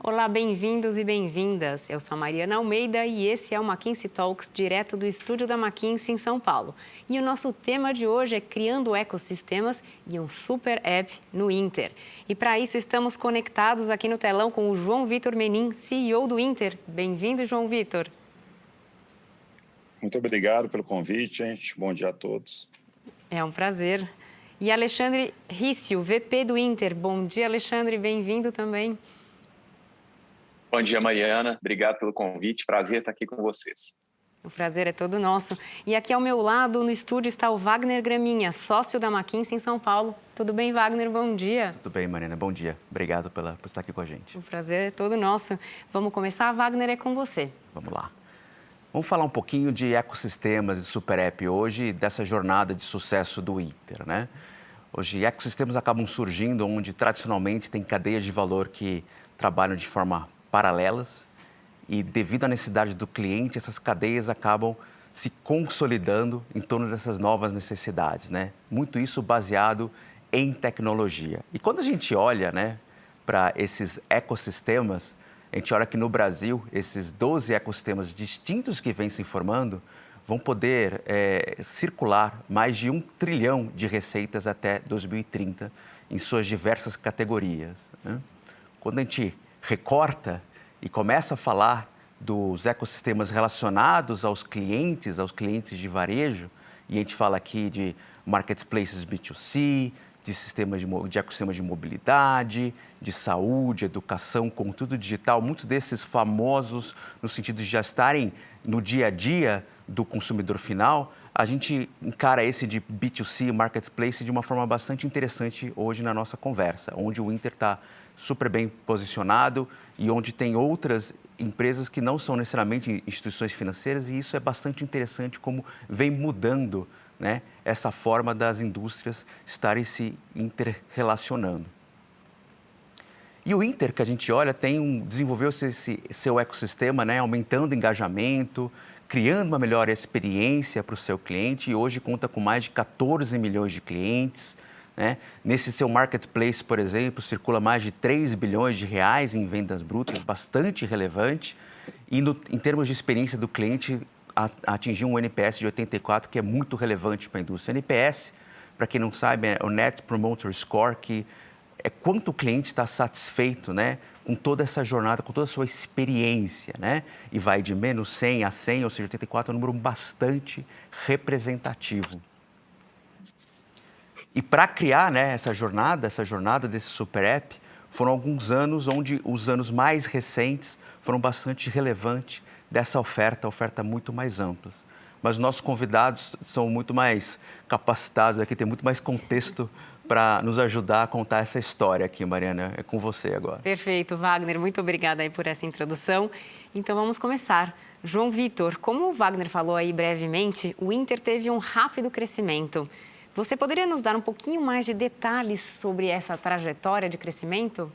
Olá, bem-vindos e bem-vindas. Eu sou a Mariana Almeida e esse é o McKinsey Talks, direto do estúdio da McKinsey em São Paulo. E o nosso tema de hoje é criando ecossistemas e um super app no Inter. E para isso estamos conectados aqui no telão com o João Vitor Menin, CEO do Inter. Bem-vindo, João Vitor. Muito obrigado pelo convite, gente. Bom dia a todos. É um prazer. E Alexandre Rício, VP do Inter. Bom dia, Alexandre. Bem-vindo também. Bom dia, Mariana. Obrigado pelo convite. Prazer estar aqui com vocês. O prazer é todo nosso. E aqui ao meu lado, no estúdio, está o Wagner Graminha, sócio da McKinsey em São Paulo. Tudo bem, Wagner? Bom dia. Tudo bem, Mariana. Bom dia. Obrigado por estar aqui com a gente. O prazer é todo nosso. Vamos começar? Wagner, é com você. Vamos lá. Vamos falar um pouquinho de ecossistemas e super app hoje, dessa jornada de sucesso do Inter, né? Hoje, ecossistemas acabam surgindo onde, tradicionalmente, tem cadeias de valor que trabalham de forma paralelas e, devido à necessidade do cliente, essas cadeias acabam se consolidando em torno dessas novas necessidades, né? Muito isso baseado em tecnologia. E quando a gente olha, né, para esses ecossistemas, a gente olha que no Brasil, esses 12 ecossistemas distintos que vêm se formando vão poder circular mais de 1 trilhão de receitas até 2030 em suas diversas categorias, né? Quando a gente recorta e começa a falar dos ecossistemas relacionados aos clientes de varejo, e a gente fala aqui de marketplaces B2C, de ecossistemas de mobilidade, de saúde, educação, conteúdo digital, muitos desses famosos no sentido de já estarem no dia a dia do consumidor final, a gente encara esse de B2C, marketplace, de uma forma bastante interessante hoje na nossa conversa, onde o Inter está super bem posicionado e onde tem outras empresas que não são necessariamente instituições financeiras, e isso é bastante interessante como vem mudando, né, essa forma das indústrias estarem se interrelacionando. E o Inter, que a gente olha, desenvolveu esse seu ecossistema, né, aumentando o engajamento, criando uma melhor experiência para o seu cliente, e hoje conta com mais de 14 milhões de clientes, né? Nesse seu marketplace, por exemplo, circula mais de 3 bilhões de reais em vendas brutas, bastante relevante, e em termos de experiência do cliente, atingiu um NPS de 84, que é muito relevante para a indústria. NPS, para quem não sabe, é o Net Promoter Score, que é quanto o cliente está satisfeito, né, com toda essa jornada, com toda a sua experiência, né? E vai de menos 100 a 100, ou seja, 84 é um número bastante representativo. E para criar, né, essa jornada desse super app, foram alguns anos onde os anos mais recentes foram bastante relevantes dessa oferta muito mais ampla. Mas os nossos convidados são muito mais capacitados aqui, tem muito mais contexto para nos ajudar a contar essa história aqui, Mariana. É com você agora. Perfeito, Wagner. Muito obrigada aí por essa introdução. Então vamos começar. João Vitor, como o Wagner falou aí brevemente, o Inter teve um rápido crescimento. Você poderia nos dar um pouquinho mais de detalhes sobre essa trajetória de crescimento?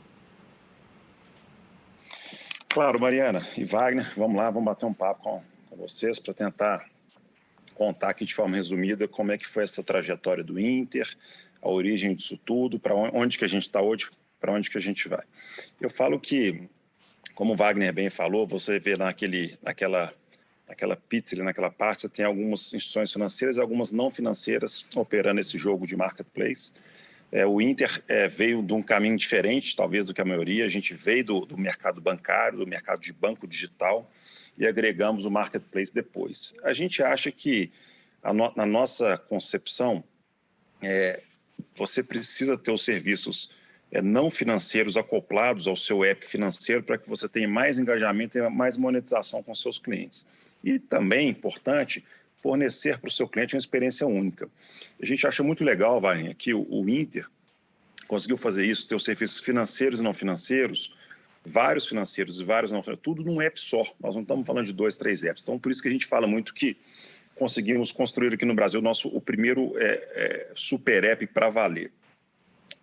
Claro, Mariana e Wagner, vamos lá, vamos bater um papo com vocês para tentar contar aqui de forma resumida como é que foi essa trajetória do Inter, a origem disso tudo, para onde que a gente está hoje, para onde que a gente vai. Eu falo que, como o Wagner bem falou, você vê naquela pizza, naquela parte, você tem algumas instituições financeiras e algumas não financeiras operando esse jogo de marketplace. O Inter veio de um caminho diferente, talvez, do que a maioria. A gente veio do mercado bancário, do mercado de banco digital, e agregamos o marketplace depois. A gente acha que, na nossa concepção, você precisa ter os serviços não financeiros acoplados ao seu app financeiro para que você tenha mais engajamento e mais monetização com seus clientes. E também, importante, fornecer para o seu cliente uma experiência única. A gente acha muito legal, Wagner, que o Inter conseguiu fazer isso, ter os serviços financeiros e não financeiros, vários financeiros e vários não financeiros, tudo num app só. Nós não estamos falando de 2, 3 apps. Então, por isso que a gente fala muito que conseguimos construir aqui no Brasil o primeiro super app para valer.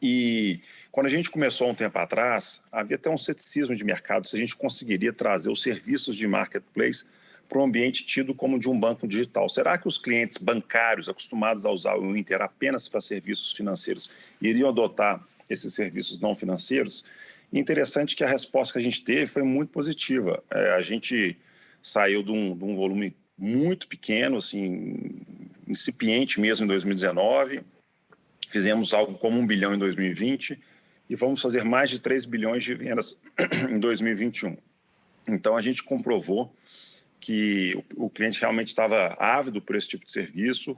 E quando a gente começou há um tempo atrás, havia até um ceticismo de mercado se a gente conseguiria trazer os serviços de marketplace para um ambiente tido como de um banco digital. Será que os clientes bancários acostumados a usar o Inter apenas para serviços financeiros iriam adotar esses serviços não financeiros? E interessante que a resposta que a gente teve foi muito positiva. A gente saiu de um volume muito pequeno, assim, incipiente mesmo em 2019, fizemos algo como 1 bilhão em 2020 e vamos fazer mais de 3 bilhões de vendas em 2021. Então, a gente comprovou que o cliente realmente estava ávido por esse tipo de serviço,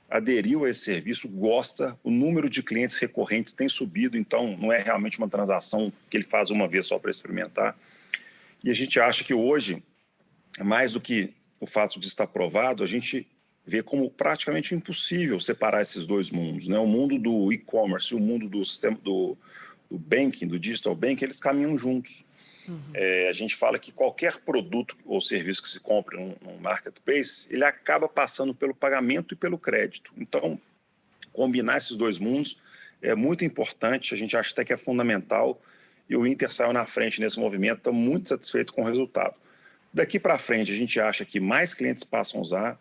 aderiu a esse serviço, gosta, o número de clientes recorrentes tem subido, então não é realmente uma transação que ele faz uma vez só para experimentar. E a gente acha que hoje, mais do que o fato de estar provado, a gente vê como praticamente impossível separar esses dois mundos, né? O mundo do e-commerce e o mundo do sistema do banking, do digital banking, eles caminham juntos. A gente fala que qualquer produto ou serviço que se compre num marketplace, ele acaba passando pelo pagamento e pelo crédito. Então, combinar esses dois mundos é muito importante, a gente acha até que é fundamental, e o Inter saiu na frente nesse movimento, estamos muito satisfeitos com o resultado. Daqui para frente, a gente acha que mais clientes passam a usar,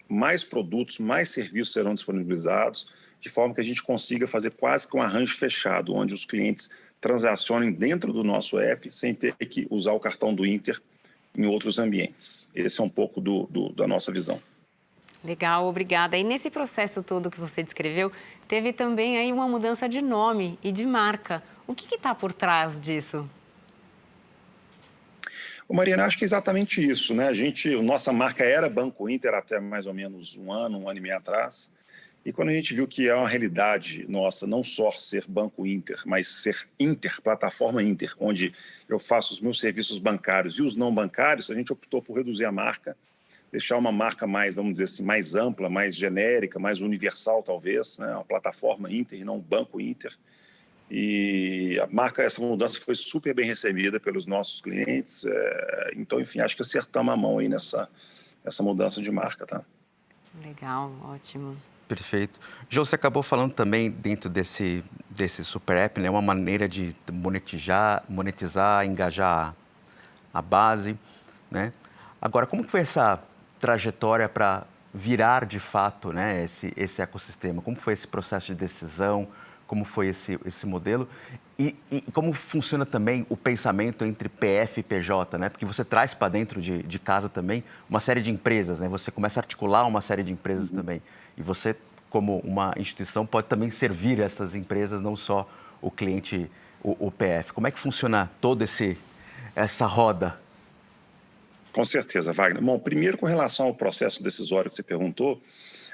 mais produtos, mais serviços serão disponibilizados, de forma que a gente consiga fazer quase que um arranjo fechado, onde os clientes transacionem dentro do nosso app, sem ter que usar o cartão do Inter em outros ambientes. Esse é um pouco da nossa visão. Legal, obrigada. E nesse processo todo que você descreveu, teve também aí uma mudança de nome e de marca. O que está por trás disso? Mariana, acho que é exatamente isso, né? Nossa marca era Banco Inter até mais ou menos um ano e meio atrás. E quando a gente viu que é uma realidade nossa, não só ser Banco Inter, mas ser Inter, plataforma Inter, onde eu faço os meus serviços bancários e os não bancários, a gente optou por reduzir a marca, deixar uma marca mais, vamos dizer assim, mais ampla, mais genérica, mais universal talvez, né? Uma plataforma Inter e não Banco Inter. E essa mudança foi super bem recebida pelos nossos clientes. Então, enfim, acho que acertamos a mão aí nessa mudança de marca, tá? Legal, ótimo. Perfeito. Jô, você acabou falando também dentro desse super app, né, uma maneira de monetizar, engajar a base, né? Agora, como que foi essa trajetória para virar de fato, né, esse ecossistema? Como foi esse processo de decisão? Como foi esse modelo? E como funciona também o pensamento entre PF e PJ, né? Porque você traz para dentro de casa também uma série de empresas, né? Você começa a articular uma série de empresas também. E você, como uma instituição, pode também servir essas empresas, não só o cliente, o PF. Como é que funciona toda essa roda? Com certeza, Wagner. Bom, primeiro, com relação ao processo decisório que você perguntou,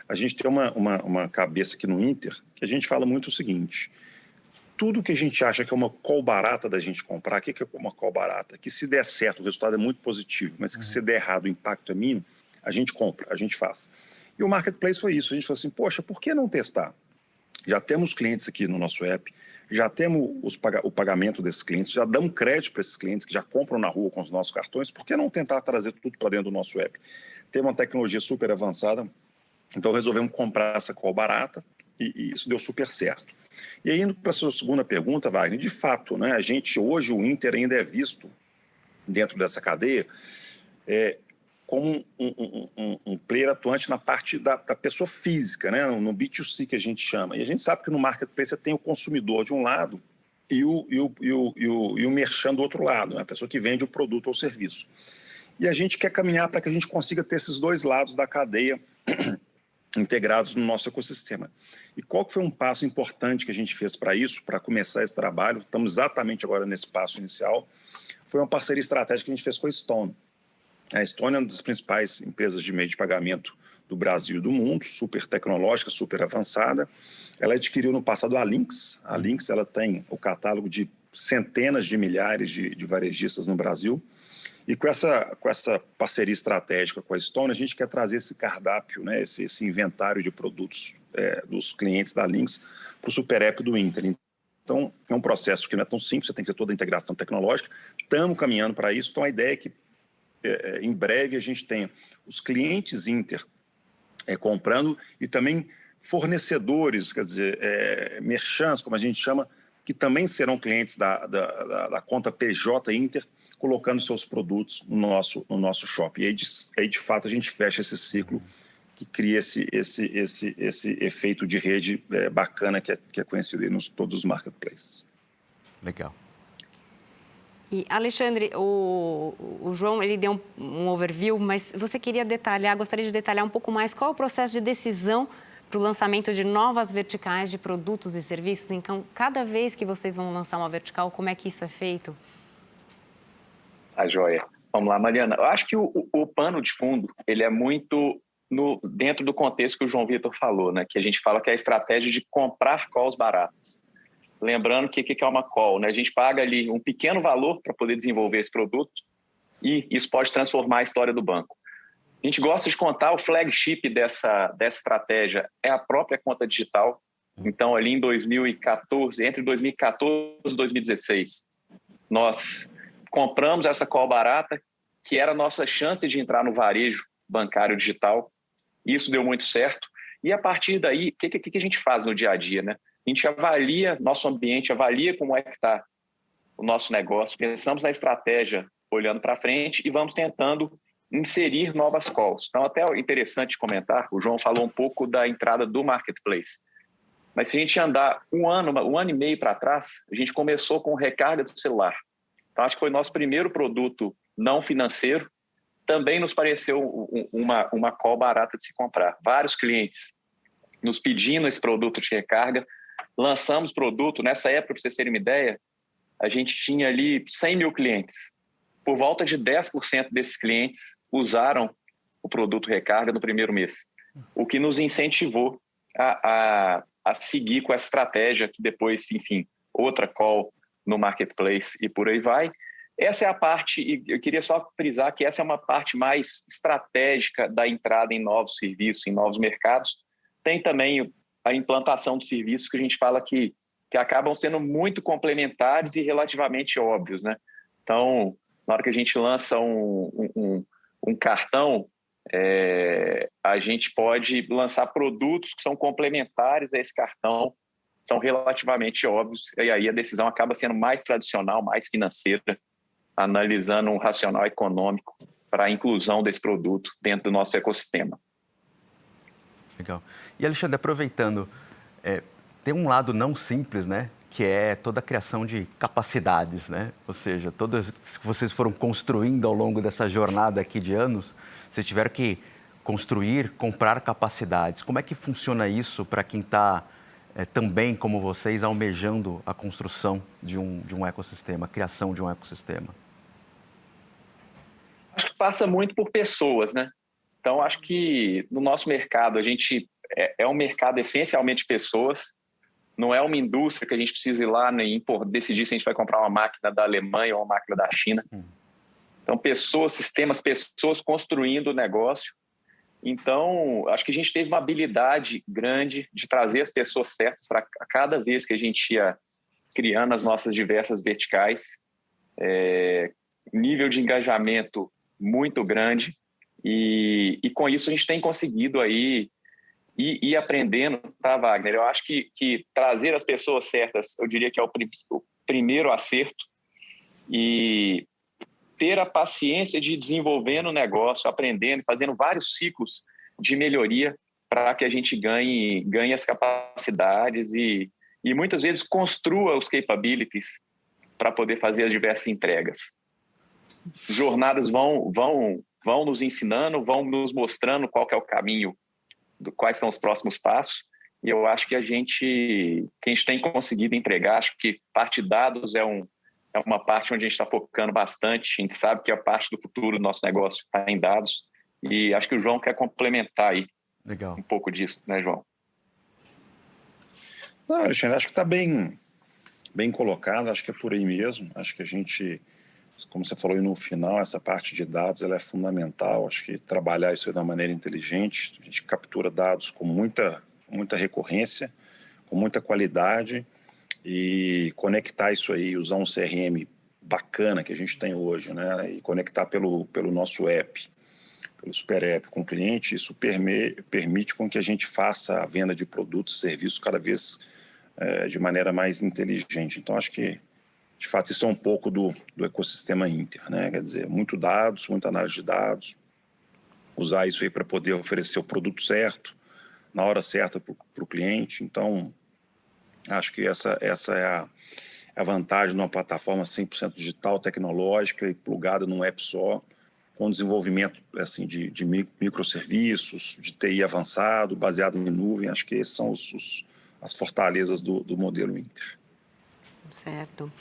a gente tem uma cabeça aqui no Inter que a gente fala muito o seguinte: tudo que a gente acha que é uma call barata da gente comprar, o que é uma call barata? Que se der certo, o resultado é muito positivo, mas que se der errado, o impacto é mínimo, a gente compra, a gente faz. E o Marketplace foi isso. A gente falou assim, poxa, por que não testar? Já temos clientes aqui no nosso app, já temos o pagamento desses clientes, já damos crédito para esses clientes que já compram na rua com os nossos cartões, por que não tentar trazer tudo para dentro do nosso app? Tem uma tecnologia super avançada, então resolvemos comprar essa call barata e isso deu super certo. E aí, indo para a sua segunda pergunta, Wagner, de fato, né, hoje o Inter ainda é visto dentro dessa cadeia como um player atuante na parte da pessoa física, né? No B2C que a gente chama. E a gente sabe que no marketplace você tem o consumidor de um lado e o merchan do outro lado, né? A pessoa que vende o produto ou serviço. E a gente quer caminhar para que a gente consiga ter esses dois lados da cadeia integrados no nosso ecossistema. E qual que foi um passo importante que a gente fez para isso, para começar esse trabalho? Estamos exatamente agora nesse passo inicial. Foi uma parceria estratégica que a gente fez com a Stone. A Stone é uma das principais empresas de meio de pagamento do Brasil e do mundo, super tecnológica, super avançada. Ela adquiriu no passado a Lynx. A Lynx ela tem o catálogo de centenas de milhares de varejistas no Brasil. E com essa parceria estratégica com a Stone, a gente quer trazer esse cardápio, né, esse inventário de produtos dos clientes da Lynx para o super app do Inter. Então, é um processo que não é tão simples, você tem que ter toda a integração tecnológica. Estamos caminhando para isso. Então, a ideia é que em breve a gente tenha os clientes Inter comprando e também fornecedores, quer dizer, merchants, como a gente chama, que também serão clientes da conta PJ Inter, colocando seus produtos no nosso shopping. E aí, de fato, a gente fecha esse ciclo que cria esse efeito de rede bacana que é conhecido aí todos os marketplaces. Legal. E, Alexandre, o João ele deu um overview, mas você gostaria de detalhar um pouco mais qual é o processo de decisão para o lançamento de novas verticais de produtos e serviços? Então, cada vez que vocês vão lançar uma vertical, como é que isso é feito? Tá joia. Vamos lá, Mariana. Eu acho que o pano de fundo, ele é muito dentro do contexto que o João Vitor falou, né? Que a gente fala que é a estratégia de comprar calls baratas. Lembrando que o que é uma call, né? A gente paga ali um pequeno valor para poder desenvolver esse produto e isso pode transformar a história do banco. A gente gosta de contar o flagship dessa estratégia é a própria conta digital. Então, ali em 2014, entre 2014 e 2016, nós compramos essa call barata, que era a nossa chance de entrar no varejo bancário digital. Isso deu muito certo. E a partir daí, o que a gente faz no dia a dia, né? A gente avalia nosso ambiente, avalia como é que está o nosso negócio, pensamos na estratégia olhando para frente e vamos tentando inserir novas calls. Então, até é interessante comentar, o João falou um pouco da entrada do marketplace. Mas se a gente andar um ano e meio para trás, a gente começou com recarga do celular. Então, acho que foi nosso primeiro produto não financeiro. Também nos pareceu uma call barata de se comprar. Vários clientes nos pedindo esse produto de recarga. Lançamos produto. Nessa época, para vocês terem uma ideia, a gente tinha ali 100 mil clientes. Por volta de 10% desses clientes usaram o produto recarga no primeiro mês, o que nos incentivou a seguir com essa estratégia, que depois, enfim, outra call no marketplace e por aí vai. Essa é a parte, e eu queria só frisar que essa é uma parte mais estratégica da entrada em novos serviços, em novos mercados. Tem também a implantação de serviços que a gente fala que acabam sendo muito complementares e relativamente óbvios, né? Então, na hora que a gente lança um cartão, a gente pode lançar produtos que são complementares a esse cartão, são relativamente óbvios, e aí a decisão acaba sendo mais tradicional, mais financeira, analisando um racional econômico para a inclusão desse produto dentro do nosso ecossistema. Legal. E, Alexandre, aproveitando, tem um lado não simples, né? Que é toda a criação de capacidades, né? Ou seja, todas que vocês foram construindo ao longo dessa jornada aqui de anos, vocês tiveram que construir, comprar capacidades. Como é que funciona isso para quem está também, como vocês, almejando a construção de um ecossistema, a criação de um ecossistema? Acho que passa muito por pessoas, né? Então, acho que no nosso mercado, a gente é um mercado essencialmente de pessoas, não é uma indústria que a gente precisa ir lá e decidir se a gente vai comprar uma máquina da Alemanha ou uma máquina da China. Então, pessoas, sistemas, pessoas construindo o negócio. Então, acho que a gente teve uma habilidade grande de trazer as pessoas certas para cada vez que a gente ia criando as nossas diversas verticais. Nível de engajamento muito grande. E com isso a gente tem conseguido aí ir aprendendo, tá, Wagner? Eu acho que trazer as pessoas certas, eu diria que é o primeiro acerto, e ter a paciência de desenvolver no negócio, aprendendo, fazendo vários ciclos de melhoria para que a gente ganhe as capacidades e muitas vezes construa os capabilities para poder fazer as diversas entregas. Jornadas vão nos ensinando, vão nos mostrando qual que é o caminho, quais são os próximos passos, e eu acho que a gente tem conseguido entregar. Acho que parte de dados é uma parte onde a gente está focando bastante. A gente sabe que a parte do futuro do nosso negócio está em dados, e acho que o João quer complementar aí um pouco disso, né, João? Não, Alexandre, acho que está bem colocado, acho que é por aí mesmo. Acho que a gente, como você falou aí no final, essa parte de dados ela é fundamental. Acho que trabalhar isso aí de uma maneira inteligente, a gente captura dados com muita recorrência, com muita qualidade, e conectar isso aí, usar um CRM bacana que a gente tem hoje, né? E conectar pelo nosso app, pelo Super App com o cliente, isso permite com que a gente faça a venda de produtos e serviços cada vez de maneira mais inteligente. Então, acho que, de fato, isso é um pouco do ecossistema Inter, né? Quer dizer, muito dados, muita análise de dados, usar isso aí para poder oferecer o produto certo, na hora certa para o cliente. Então, acho que essa é a vantagem de uma plataforma 100% digital, tecnológica e plugada num app só, com desenvolvimento assim, de microserviços, de TI avançado, baseado em nuvem. Acho que esses são as fortalezas do modelo Inter. Certo.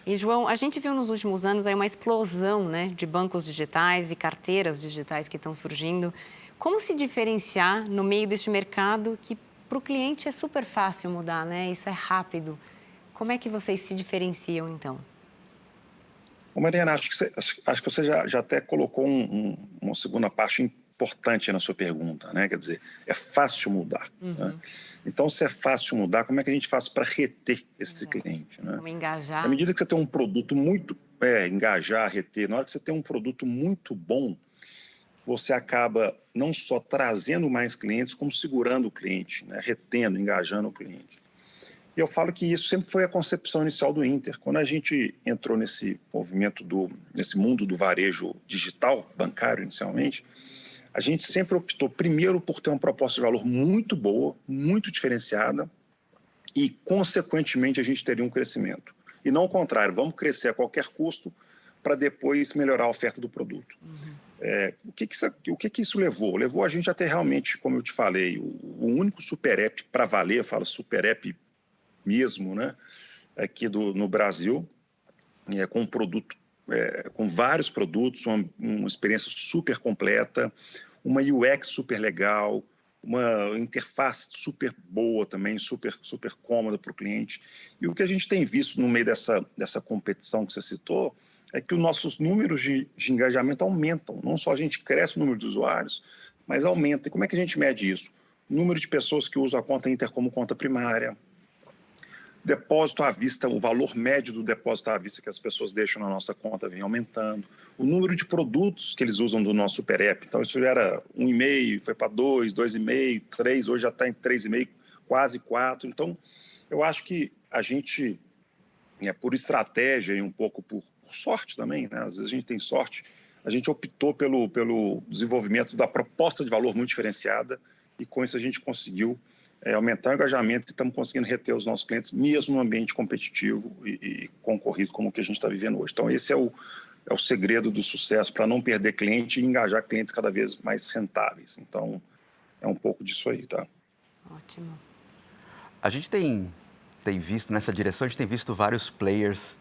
E, João, a gente viu nos últimos anos aí uma explosão, né, de bancos digitais e carteiras digitais que estão surgindo. Como se diferenciar no meio deste mercado que para o cliente é super fácil mudar, né? Isso é rápido. Como é que vocês se diferenciam, então? Mariana, acho que você já até colocou uma segunda parte importante na sua pergunta, né? Quer dizer, é fácil mudar. Né? Então, se é fácil mudar, como é que a gente faz para reter esse cliente? Né? Como engajar? À medida que você tem um produto muito... engajar, reter. Na hora que você tem um produto muito bom, você acaba não só trazendo mais clientes, como segurando o cliente, né? Retendo, engajando o cliente. E eu falo que isso sempre foi a concepção inicial do Inter. Quando a gente entrou nesse movimento, nesse mundo do varejo digital, bancário inicialmente, a gente sempre optou primeiro por ter uma proposta de valor muito boa, muito diferenciada e, consequentemente, a gente teria um crescimento. E não o contrário, vamos crescer a qualquer custo para depois melhorar a oferta do produto. O que isso levou? Levou a gente a ter realmente, como eu te falei, o único super app para valer, eu falo super app mesmo, né, aqui no Brasil, com com vários produtos, uma experiência super completa, uma UX super legal, uma interface super boa também, super cômoda para o cliente. E o que a gente tem visto no meio dessa competição que você citou é que os nossos números de engajamento aumentam. Não só a gente cresce o número de usuários, mas aumenta. E como é que a gente mede isso? O número de pessoas que usam a conta Inter como conta primária, depósito à vista, o valor médio do depósito à vista que as pessoas deixam na nossa conta vem aumentando. O número de produtos que eles usam do nosso super app. Então, isso era 1,5, foi para 2, 2,5, 3, hoje já está em 3,5, quase 4. Então, eu acho que a gente, por estratégia e um pouco por sorte também, né? Às vezes a gente tem sorte, a gente optou pelo desenvolvimento da proposta de valor muito diferenciada e com isso a gente conseguiu aumentar o engajamento e estamos conseguindo reter os nossos clientes, mesmo no ambiente competitivo e concorrido como o que a gente está vivendo hoje. Então, esse é o segredo do sucesso, para não perder cliente e engajar clientes cada vez mais rentáveis. Então, é um pouco disso aí, tá? Ótimo. A gente tem visto, nessa direção, a gente tem visto vários players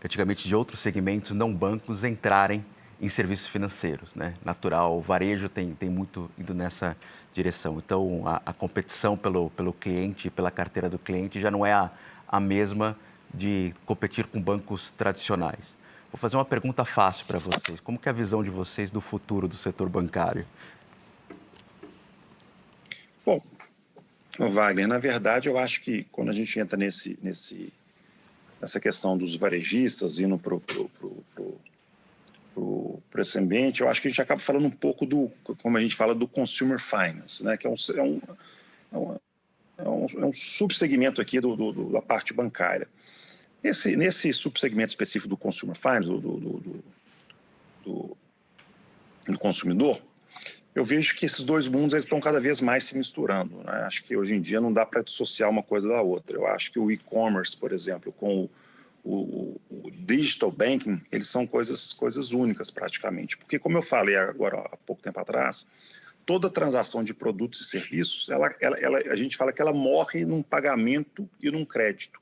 antigamente de outros segmentos, não bancos, entrarem em serviços financeiros, né? Natural, o varejo tem muito ido nessa direção. Então, a competição pelo cliente, pela carteira do cliente, já não é a mesma de competir com bancos tradicionais. Vou fazer uma pergunta fácil para vocês. Como que é a visão de vocês do futuro do setor bancário? Bom, Wagner, na verdade, eu acho que quando a gente entra nessa questão dos varejistas indo para esse ambiente, eu acho que a gente acaba falando um pouco como a gente fala, do consumer finance, né? Que é um subsegmento aqui da parte bancária. Nesse subsegmento específico do consumer finance, do consumidor, eu vejo que esses dois mundos eles estão cada vez mais se misturando, né? Acho que hoje em dia não dá para dissociar uma coisa da outra. Eu acho que o e-commerce, por exemplo, com o digital banking, eles são coisas únicas praticamente. Porque, como eu falei agora há pouco tempo atrás, toda transação de produtos e serviços, a gente fala que ela morre num pagamento e num crédito.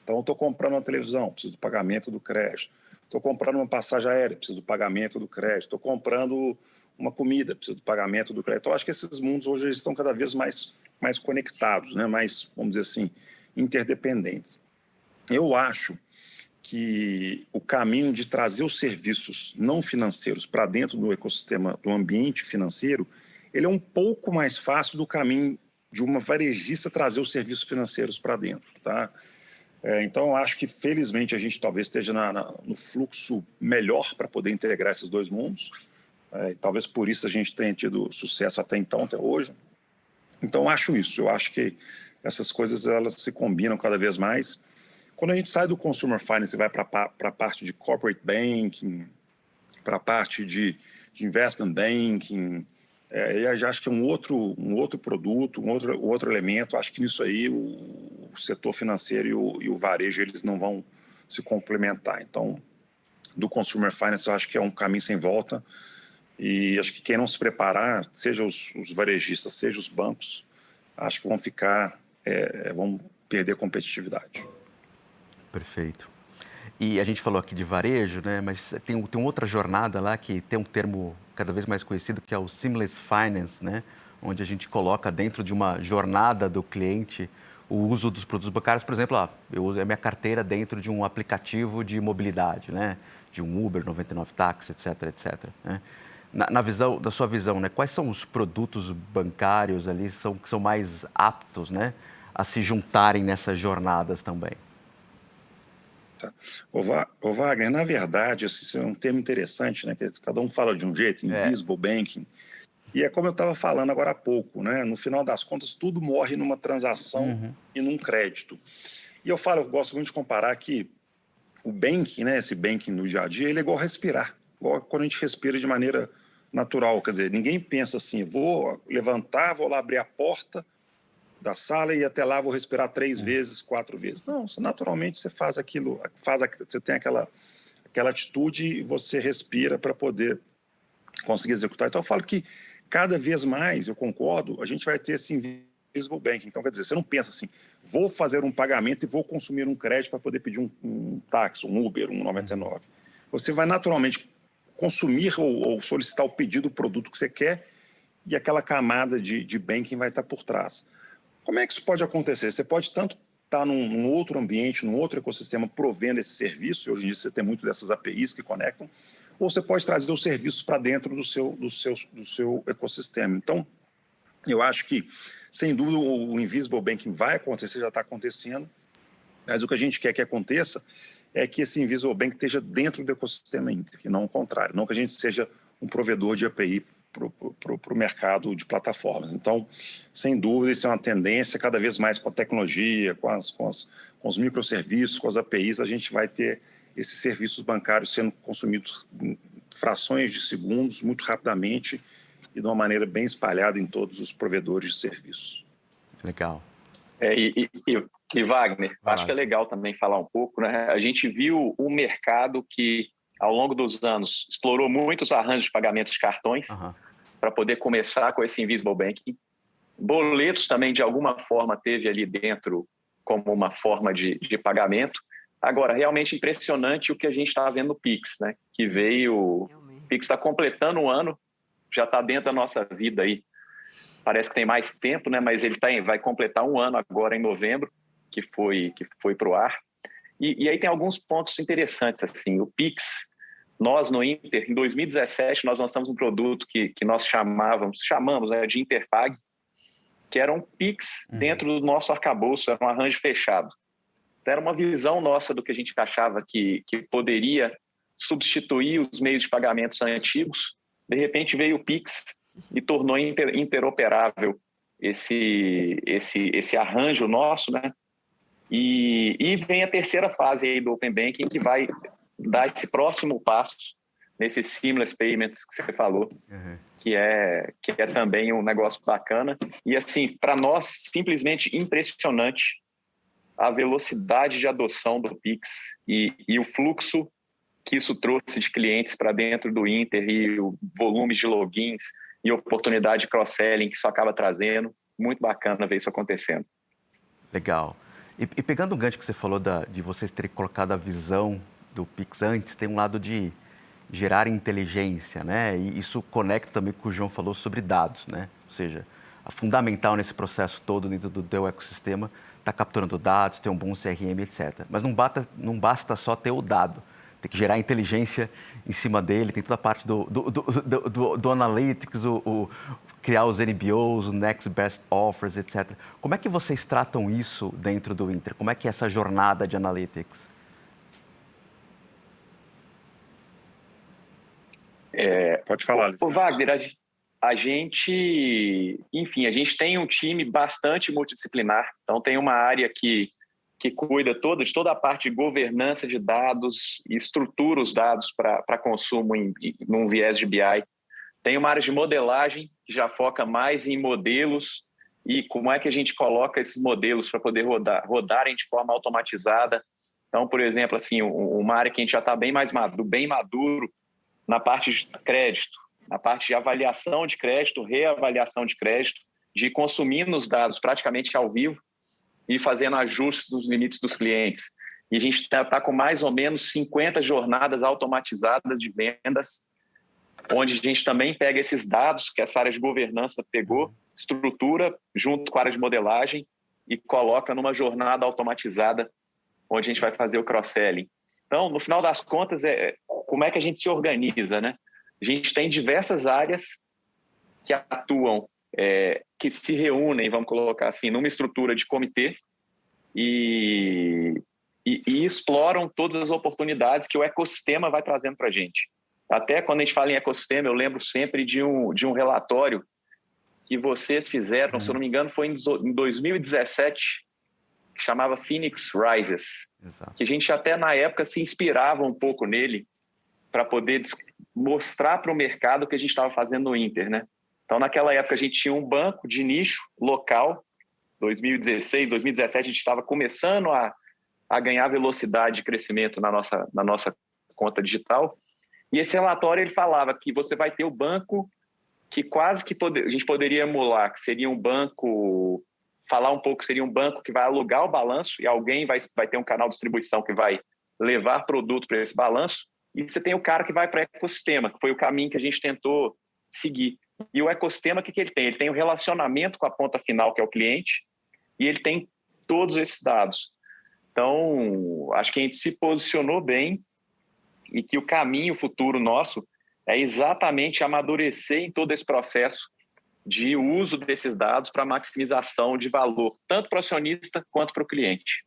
Então, eu estou comprando uma televisão, preciso do pagamento do crédito. Estou comprando uma passagem aérea, preciso do pagamento do crédito. Estou comprando uma comida, preciso do pagamento do crédito. Então, eu acho que esses mundos hoje eles estão cada vez mais conectados, né? Mais, vamos dizer assim, interdependentes. Eu acho que o caminho de trazer os serviços não financeiros para dentro do ecossistema, do ambiente financeiro, ele é um pouco mais fácil do caminho de uma varejista trazer os serviços financeiros para dentro, tá? Então, eu acho que, felizmente, a gente talvez esteja no fluxo melhor para poder integrar esses dois mundos. E talvez por isso a gente tenha tido sucesso até então, até hoje. Então, eu acho isso. Eu acho que essas coisas elas se combinam cada vez mais. Quando a gente sai do consumer finance e vai para a parte de corporate banking, para a parte de investment banking, eu já acho que é um outro produto, um outro elemento. Acho que nisso aí o setor financeiro e o varejo eles não vão se complementar. Então, do Consumer Finance, eu acho que é um caminho sem volta. E acho que quem não se preparar, seja os varejistas, seja os bancos, acho que vão perder competitividade. Perfeito. E a gente falou aqui de varejo, né? Mas tem outra jornada lá que tem um termo cada vez mais conhecido, que é o Seamless Finance, né? Onde a gente coloca dentro de uma jornada do cliente o uso dos produtos bancários. Por exemplo, eu uso a minha carteira dentro de um aplicativo de mobilidade, né? De um Uber, 99 Táxi, etc, né? Na sua visão, né? Quais são os produtos bancários ali que são mais aptos, né? A se juntarem nessas jornadas também? Tá. Ô Wagner, na verdade, isso é um termo interessante, né? Que cada um fala de um jeito, invisible banking. E é como eu estava falando agora há pouco, né? No final das contas, tudo morre numa transação e num crédito. E eu gosto muito de comparar que o banking, né? Esse banking no dia a dia, ele é igual respirar. Igual quando a gente respira de maneira natural. Quer dizer, ninguém pensa assim, vou levantar, vou lá abrir a porta da sala e até lá vou respirar 3 vezes, 4 vezes. Não, naturalmente você faz aquilo, você tem aquela atitude e você respira para poder conseguir executar. Então eu falo que cada vez mais, eu concordo, a gente vai ter esse invisible banking. Então, quer dizer, você não pensa assim, vou fazer um pagamento e vou consumir um crédito para poder pedir um táxi, um Uber, um 99. Você vai naturalmente consumir ou solicitar o pedido do produto que você quer e aquela camada de banking vai estar por trás. Como é que isso pode acontecer? Você pode tanto estar num outro ambiente, num outro ecossistema provendo esse serviço, e hoje em dia você tem muito dessas APIs que conectam, ou você pode trazer os serviços para dentro do seu ecossistema. Então, eu acho que, sem dúvida, o Invisible Banking vai acontecer, já está acontecendo, mas o que a gente quer que aconteça é que esse Invisible Banking esteja dentro do ecossistema Inter, e não o contrário, não que a gente seja um provedor de API para o mercado de plataformas. Então, sem dúvida, isso é uma tendência, cada vez mais com a tecnologia, com os microserviços, com as APIs, a gente vai ter esses serviços bancários sendo consumidos em frações de segundos, muito rapidamente e de uma maneira bem espalhada em todos os provedores de serviços. Legal. E Wagner, acho que é legal também falar um pouco, né? A gente viu um mercado que, ao longo dos anos, explorou muitos arranjos de pagamentos de cartões para poder começar com esse Invisible Banking. Boletos também, de alguma forma, teve ali dentro como uma forma de pagamento. Agora, realmente impressionante o que a gente está vendo no Pix, né? Que veio... O Pix está completando um ano, já está dentro da nossa vida aí. Parece que tem mais tempo, né? Mas ele vai completar um ano agora em novembro, que foi para o ar. E aí tem alguns pontos interessantes, assim. O Pix, nós no Inter, em 2017, nós lançamos um produto que nós chamamos, né, de Interpag, que era um Pix dentro do nosso arcabouço, era um arranjo fechado. Então, era uma visão nossa do que a gente achava que poderia substituir os meios de pagamentos antigos. De repente veio o Pix e tornou interoperável esse arranjo nosso, né? E vem a terceira fase aí do Open Banking, que vai dar esse próximo passo nesse Seamless Payments que você falou, que é também um negócio bacana. E, assim, para nós, simplesmente impressionante a velocidade de adoção do Pix e o fluxo que isso trouxe de clientes para dentro do Inter e o volume de logins e oportunidade de cross-selling que isso acaba trazendo. Muito bacana ver isso acontecendo. Legal. E pegando o gancho que você falou de vocês terem colocado a visão do Pix antes, tem um lado de gerar inteligência, né? E isso conecta também com o que o João falou sobre dados, né? Ou seja, a fundamental nesse processo todo dentro do teu ecossistema está capturando dados, ter um bom CRM, etc. Mas não basta só ter o dado. Tem que gerar inteligência em cima dele, tem toda a parte do analytics, criar os NBOs, os Next Best Offers, etc. Como é que vocês tratam isso dentro do Inter? Como é que é essa jornada de analytics? Pode falar, o Wagner, a gente tem um time bastante multidisciplinar. Então, tem uma área que cuida de toda a parte de governança de dados e estrutura os dados para consumo num viés de BI. Tem uma área de modelagem que já foca mais em modelos e como é que a gente coloca esses modelos para poder rodarem de forma automatizada. Então, por exemplo, assim, uma área que a gente já está bem maduro na parte de crédito, na parte de avaliação de crédito, reavaliação de crédito, de consumindo os dados praticamente ao vivo e fazendo ajustes nos limites dos clientes. E a gente está com mais ou menos 50 jornadas automatizadas de vendas, onde a gente também pega esses dados que essa área de governança pegou, estrutura junto com a área de modelagem e coloca numa jornada automatizada, onde a gente vai fazer o cross-selling. Então, no final das contas, como é que a gente se organiza, né? A gente tem diversas áreas que atuam, que se reúnem, vamos colocar assim, numa estrutura de comitê e exploram todas as oportunidades que o ecossistema vai trazendo para a gente. Até quando a gente fala em ecossistema, eu lembro sempre de um relatório que vocês fizeram, se eu não me engano, foi em 2017, que chamava Phoenix Rises. Exato. Que a gente até na época se inspirava um pouco nele para poder mostrar para o mercado o que a gente estava fazendo no Inter, né? Então, naquela época, a gente tinha um banco de nicho local. 2016, 2017, a gente estava começando a ganhar velocidade de crescimento na nossa conta digital. E esse relatório ele falava que você vai ter o banco que quase que a gente poderia emular, que seria um banco, falar um pouco, seria um banco que vai alugar o balanço e alguém vai ter um canal de distribuição que vai levar produto para esse balanço. E você tem o cara que vai para o ecossistema, que foi o caminho que a gente tentou seguir. E o ecossistema, o que ele tem? Ele tem o relacionamento com a ponta final, que é o cliente, e ele tem todos esses dados. Então, acho que a gente se posicionou bem e que o caminho futuro nosso é exatamente amadurecer em todo esse processo de uso desses dados para maximização de valor, tanto para o acionista quanto para o cliente.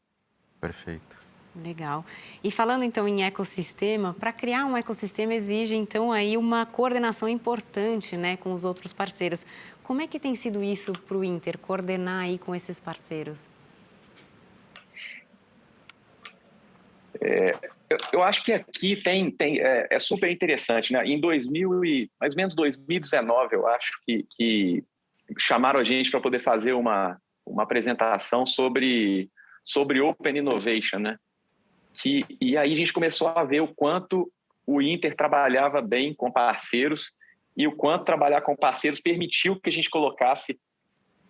Perfeito. Legal. E falando então em ecossistema, para criar um ecossistema exige então aí uma coordenação importante, né, com os outros parceiros. Como é que tem sido isso para o Inter, coordenar aí com esses parceiros? Eu acho que aqui é super interessante, né? Em mais ou menos 2019, eu acho que chamaram a gente para poder fazer uma apresentação sobre Open Innovation, né? E aí a gente começou a ver o quanto o Inter trabalhava bem com parceiros e o quanto trabalhar com parceiros permitiu que a gente colocasse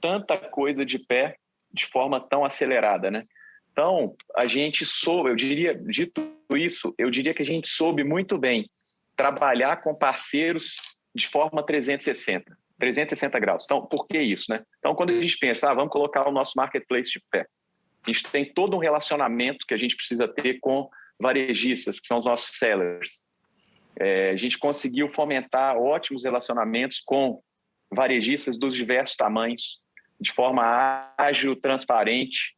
tanta coisa de pé de forma tão acelerada, né? Então, a gente soube, dito isso, eu diria que a gente soube muito bem trabalhar com parceiros de forma 360 graus. Então, por que isso, né? Então, quando a gente pensa, vamos colocar o nosso marketplace de pé, a gente tem todo um relacionamento que a gente precisa ter com varejistas, que são os nossos sellers. A gente conseguiu fomentar ótimos relacionamentos com varejistas dos diversos tamanhos, de forma ágil, transparente,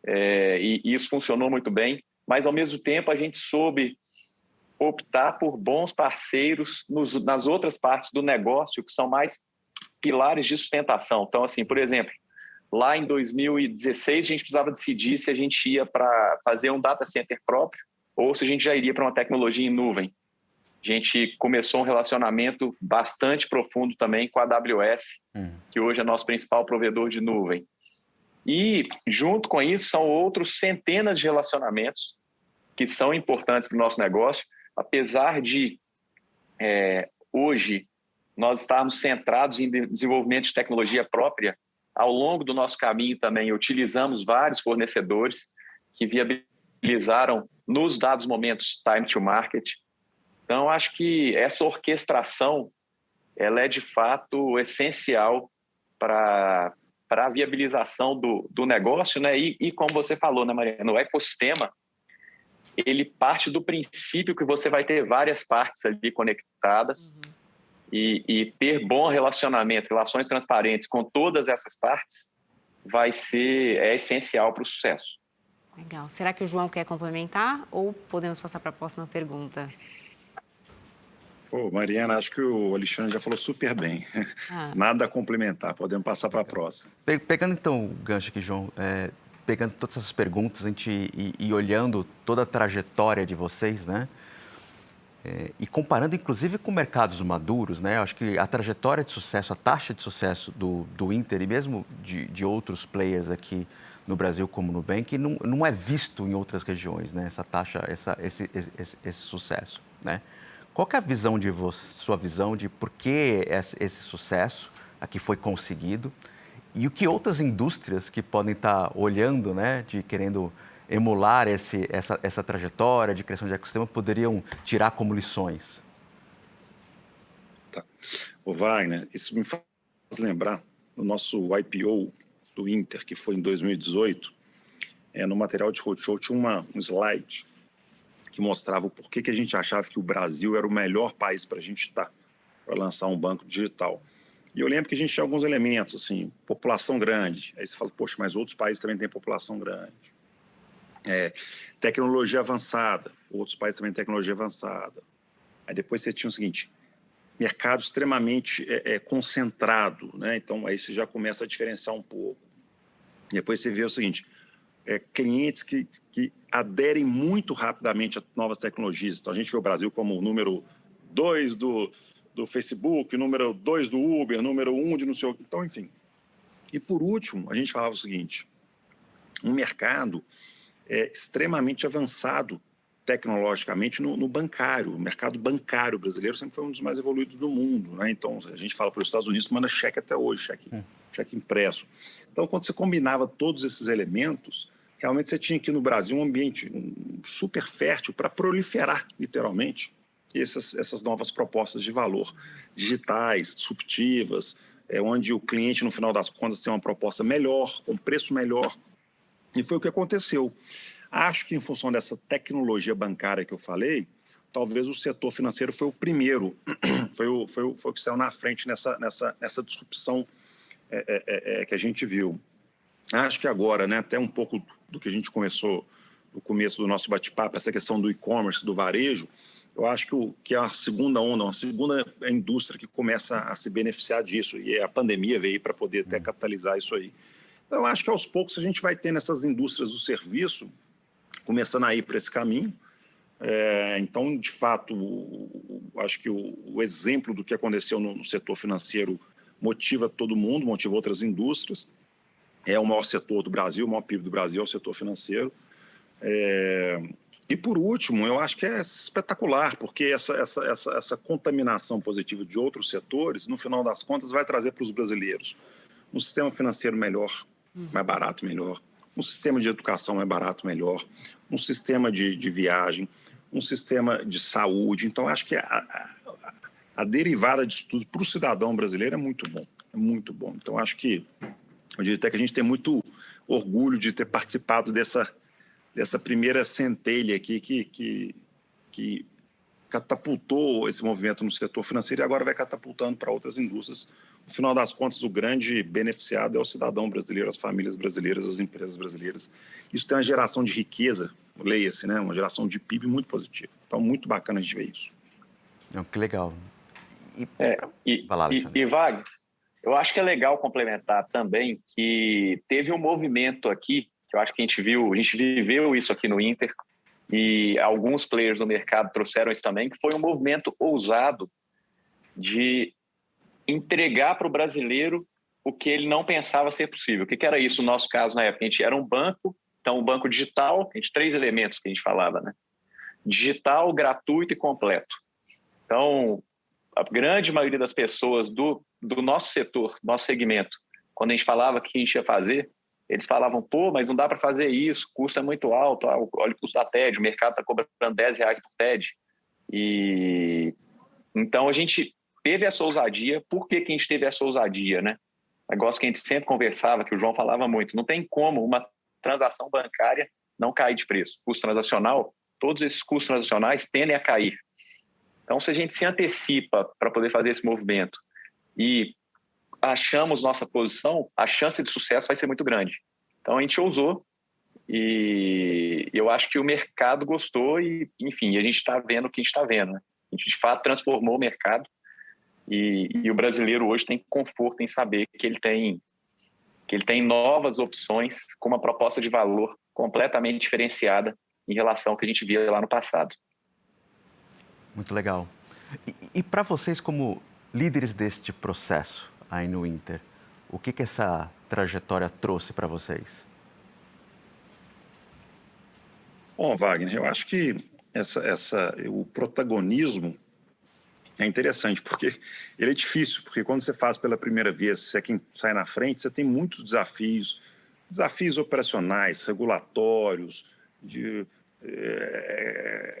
e isso funcionou muito bem. Mas, ao mesmo tempo, a gente soube optar por bons parceiros nas outras partes do negócio, que são mais pilares de sustentação. Então, assim, por exemplo, lá em 2016, a gente precisava decidir se a gente ia para fazer um data center próprio ou se a gente já iria para uma tecnologia em nuvem. A gente começou um relacionamento bastante profundo também com a AWS, que hoje é nosso principal provedor de nuvem. E, junto com isso, são outros centenas de relacionamentos que são importantes para o nosso negócio, apesar de, hoje, nós estarmos centrados em desenvolvimento de tecnologia própria. Ao longo do nosso caminho também utilizamos vários fornecedores que viabilizaram, nos dados momentos, time to market. Então, acho que essa orquestração ela é, de fato, essencial para a viabilização do negócio, né? E como você falou, né, Mariana, o ecossistema, ele parte do princípio que você vai ter várias partes ali conectadas e ter bom relacionamento, relações transparentes com todas essas partes é essencial para o sucesso. Legal. Será que o João quer complementar ou podemos passar para a próxima pergunta? Mariana, acho que o Alexandre já falou super bem. Nada a complementar, podemos passar para a próxima. Pegando então o gancho aqui, João, pegando todas essas perguntas e olhando toda a trajetória de vocês, né? E comparando, inclusive, com mercados maduros, né? Acho que a trajetória de sucesso, a taxa de sucesso do Inter e mesmo de outros players aqui no Brasil, como no Nubank, não é visto em outras regiões, né? Essa taxa, esse sucesso, né? Qual que é a visão sua visão de por que esse sucesso aqui foi conseguido e o que outras indústrias que podem estar olhando, né, querendo emular essa trajetória de criação de ecossistema poderiam tirar como lições? Tá. O Wagner, isso me faz lembrar do nosso IPO do Inter, que foi em 2018. No material de roadshow tinha um slide que mostrava o porquê que a gente achava que o Brasil era o melhor país para a gente estar, para lançar um banco digital. E eu lembro que a gente tinha alguns elementos, assim, população grande. Aí você fala, poxa, mas outros países também têm população grande. Tecnologia avançada, outros países também têm tecnologia avançada. Aí depois você tinha o seguinte, mercado extremamente concentrado, né? Então aí você já começa a diferenciar um pouco. Depois você vê o seguinte, clientes que aderem muito rapidamente a novas tecnologias. Então a gente vê o Brasil como o número 2 do Facebook, número 2 do Uber, número 1 de não sei o que. Então, enfim. E por último, a gente falava o seguinte, um mercado extremamente avançado tecnologicamente no bancário. O mercado bancário brasileiro sempre foi um dos mais evoluídos do mundo, né? Então, a gente fala para os Estados Unidos, manda cheque até hoje, cheque impresso. Então, quando você combinava todos esses elementos, realmente você tinha aqui no Brasil um ambiente super fértil para proliferar, literalmente, essas novas propostas de valor digitais, disruptivas, onde o cliente, no final das contas, tem uma proposta melhor, com preço melhor. E foi o que aconteceu. Acho que, em função dessa tecnologia bancária que eu falei, talvez o setor financeiro foi o primeiro, foi o que saiu na frente nessa disrupção que a gente viu. Acho que agora, né, até um pouco do que a gente começou no começo do nosso bate-papo, essa questão do e-commerce, do varejo, eu acho que é a segunda onda, uma segunda indústria que começa a se beneficiar disso, e a pandemia veio para poder até capitalizar isso aí. Então, eu acho que aos poucos a gente vai ter nessas indústrias do serviço começando a ir para esse caminho. Então, de fato, acho que o exemplo do que aconteceu no setor financeiro motiva todo mundo, motiva outras indústrias. É o maior setor do Brasil, o maior PIB do Brasil é o setor financeiro. E, por último, eu acho que é espetacular, porque essa contaminação positiva de outros setores, no final das contas, vai trazer para os brasileiros um sistema financeiro melhor, mais barato, melhor, um sistema de educação mais barato, melhor, um sistema de viagem, um sistema de saúde. Então, acho que a derivada disso tudo para o cidadão brasileiro é muito bom, é muito bom. Então, acho que eu diria até que a gente tem muito orgulho de ter participado dessa primeira centelha aqui que catapultou esse movimento no setor financeiro e agora vai catapultando para outras indústrias. No final das contas, o grande beneficiado é o cidadão brasileiro, as famílias brasileiras, as empresas brasileiras. Isso tem uma geração de riqueza, leia-se, né? Uma geração de PIB muito positiva. Então, muito bacana a gente ver isso. Não, que legal. E Wagner, eu acho que é legal complementar também que teve um movimento aqui, que eu acho que a gente viveu isso aqui no Inter, e alguns players do mercado trouxeram isso também, que foi um movimento ousado de entregar para o brasileiro o que ele não pensava ser possível. O que era isso no nosso caso na época? A gente era um banco, então um banco digital, 3 elementos que a gente falava, né? Digital, gratuito e completo. Então, a grande maioria das pessoas do nosso setor, nosso segmento, quando a gente falava o que a gente ia fazer, eles falavam, pô, mas não dá para fazer isso, o custo é muito alto, olha o custo da TED, o mercado está cobrando R$10 por TED. E então a gente teve essa ousadia. Por que a gente teve essa ousadia, né? Negócio que a gente sempre conversava, que o João falava muito, não tem como uma transação bancária não cair de preço. Custo transacional, todos esses custos transacionais tendem a cair. Então, se a gente se antecipa para poder fazer esse movimento e achamos nossa posição, a chance de sucesso vai ser muito grande. Então, a gente ousou e eu acho que o mercado gostou e, enfim, a gente está vendo o que a gente está vendo, né? A gente, de fato, transformou o mercado e o brasileiro hoje tem conforto em saber que ele tem novas opções com uma proposta de valor completamente diferenciada em relação ao que a gente via lá no passado. Muito legal. E para vocês, como líderes deste processo aí no Inter, o que essa trajetória trouxe para vocês? Bom, Wagner, eu acho que o protagonismo é interessante, porque ele é difícil, porque quando você faz pela primeira vez, você é quem sai na frente, você tem muitos desafios operacionais, regulatórios, de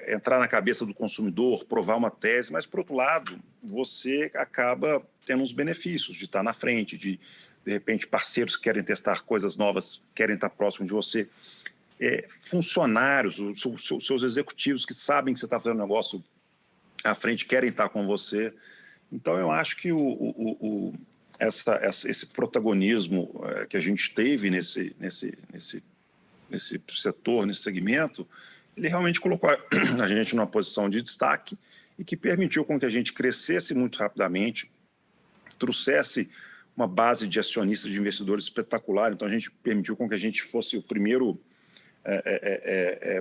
entrar na cabeça do consumidor, provar uma tese, mas, por outro lado, você acaba tendo os benefícios de estar na frente, de repente, parceiros que querem testar coisas novas, querem estar próximo de você, funcionários, os seus executivos que sabem que você está fazendo negócio à frente, querem estar com você. Então, eu acho que esse protagonismo que a gente teve nesse setor, nesse segmento, ele realmente colocou a gente numa posição de destaque e que permitiu com que a gente crescesse muito rapidamente, trouxesse uma base de acionistas, de investidores espetacular. Então, a gente permitiu com que a gente fosse o primeiro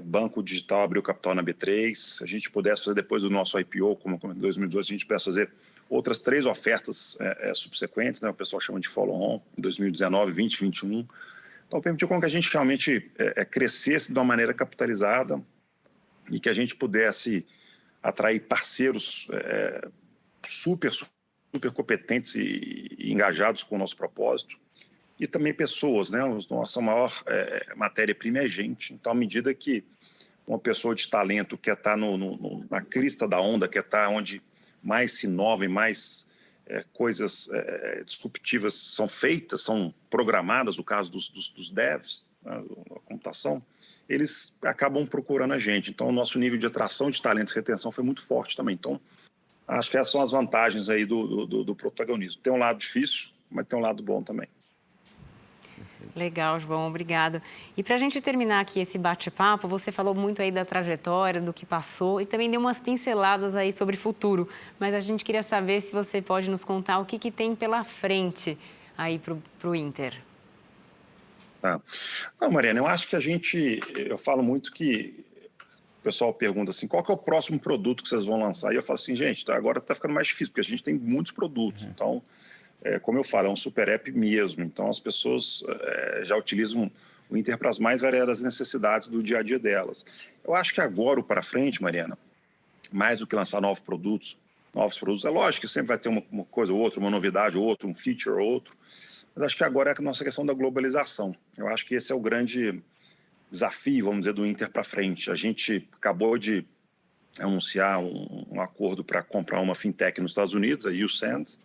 banco digital a abrir o capital na B3. A gente pudesse fazer, depois do nosso IPO, como em 2012, a gente pudesse fazer outras 3 ofertas subsequentes, né? O pessoal chama de follow-on, em 2019, 20, 2021. Então, permitiu com que a gente realmente crescesse de uma maneira capitalizada e que a gente pudesse atrair parceiros super competentes e engajados com o nosso propósito. E também pessoas, né? Nossa maior matéria-prima é gente. Então, à medida que uma pessoa de talento quer estar na crista da onda, quer estar onde mais se inova e mais coisas disruptivas são feitas, são programadas, no caso dos devs, né, da computação, eles acabam procurando a gente. Então, o nosso nível de atração de talentos e retenção foi muito forte também. Então, acho que essas são as vantagens aí do protagonismo. Tem um lado difícil, mas tem um lado bom também. Legal, João, obrigado. E para a gente terminar aqui esse bate-papo, você falou muito aí da trajetória, do que passou e também deu umas pinceladas aí sobre o futuro. Mas a gente queria saber se você pode nos contar o que tem pela frente aí para o Inter. Não, Mariana, eu acho que eu falo muito que o pessoal pergunta assim, qual que é o próximo produto que vocês vão lançar? E eu falo assim, gente, agora está ficando mais difícil, porque a gente tem muitos produtos. Então, como eu falo, é um super app mesmo. Então, as pessoas já utilizam o Inter para as mais variadas necessidades do dia a dia delas. Eu acho que agora, para frente, Mariana, mais do que lançar novos produtos, é lógico que sempre vai ter uma coisa ou outra, uma novidade ou outra, um feature ou outro. Mas acho que agora é a nossa questão da globalização. Eu acho que esse é o grande desafio, vamos dizer, do Inter para frente. A gente acabou de anunciar um acordo para comprar uma fintech nos Estados Unidos, a YouSend.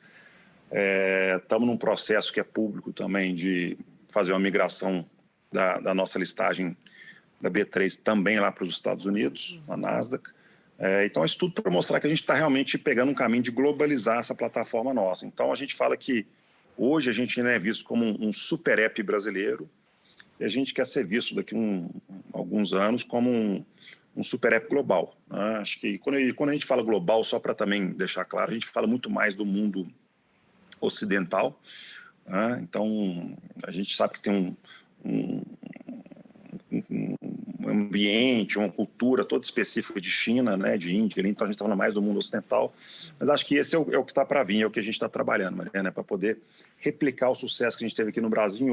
Estamos num processo que é público também de fazer uma migração da nossa listagem da B3 também lá para os Estados Unidos, na Nasdaq. Então, isso tudo para mostrar que a gente está realmente pegando um caminho de globalizar essa plataforma nossa. Então, a gente fala que hoje a gente ainda é visto como um super app brasileiro e a gente quer ser visto daqui a alguns anos como um super app global, né? Acho que quando a gente fala global, só para também deixar claro, a gente fala muito mais do mundo ocidental, né? Então, a gente sabe que tem um ambiente, uma cultura toda específica de China, né, de Índia, então a gente está falando mais do mundo ocidental, mas acho que esse é o que está para vir, é o que a gente está trabalhando, Mariana, para poder replicar o sucesso que a gente teve aqui no Brasil em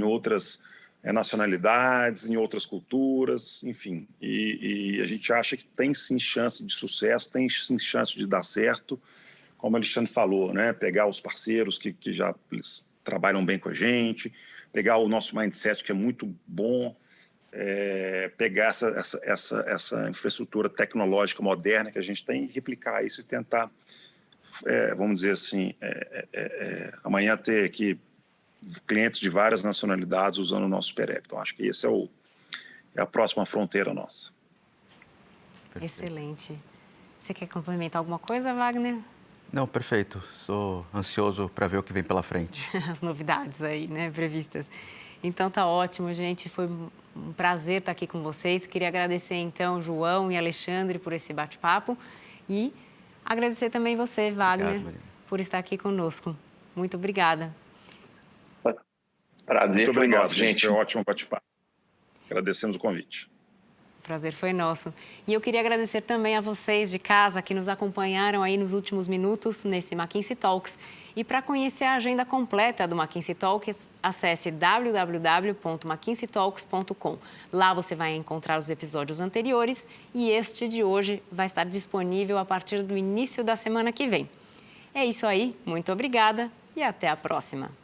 outras nacionalidades, em outras culturas, enfim, e a gente acha que tem sim chance de sucesso, tem sim chance de dar certo, como o Alexandre falou, né, pegar os parceiros que já trabalham bem com a gente, pegar o nosso mindset, que é muito bom, pegar essa infraestrutura tecnológica moderna que a gente tem e replicar isso e tentar, vamos dizer assim, amanhã ter aqui clientes de várias nacionalidades usando o nosso super app. Então, acho que esse é a próxima fronteira nossa. Excelente. Você quer complementar alguma coisa, Wagner? Não, perfeito. Estou ansioso para ver o que vem pela frente. As novidades aí, né, previstas. Então, tá ótimo, gente. Foi um prazer estar aqui com vocês. Queria agradecer, então, João e Alexandre por esse bate-papo e agradecer também você, Wagner, por estar aqui conosco. Muito obrigada. Prazer. Muito obrigado, nosso, gente. Foi ótimo bate-papo. Agradecemos o convite. Prazer foi nosso. E eu queria agradecer também a vocês de casa que nos acompanharam aí nos últimos minutos nesse McKinsey Talks. E para conhecer a agenda completa do McKinsey Talks, acesse www.mckinseytalks.com. Lá você vai encontrar os episódios anteriores e este de hoje vai estar disponível a partir do início da semana que vem. É isso aí, muito obrigada e até a próxima.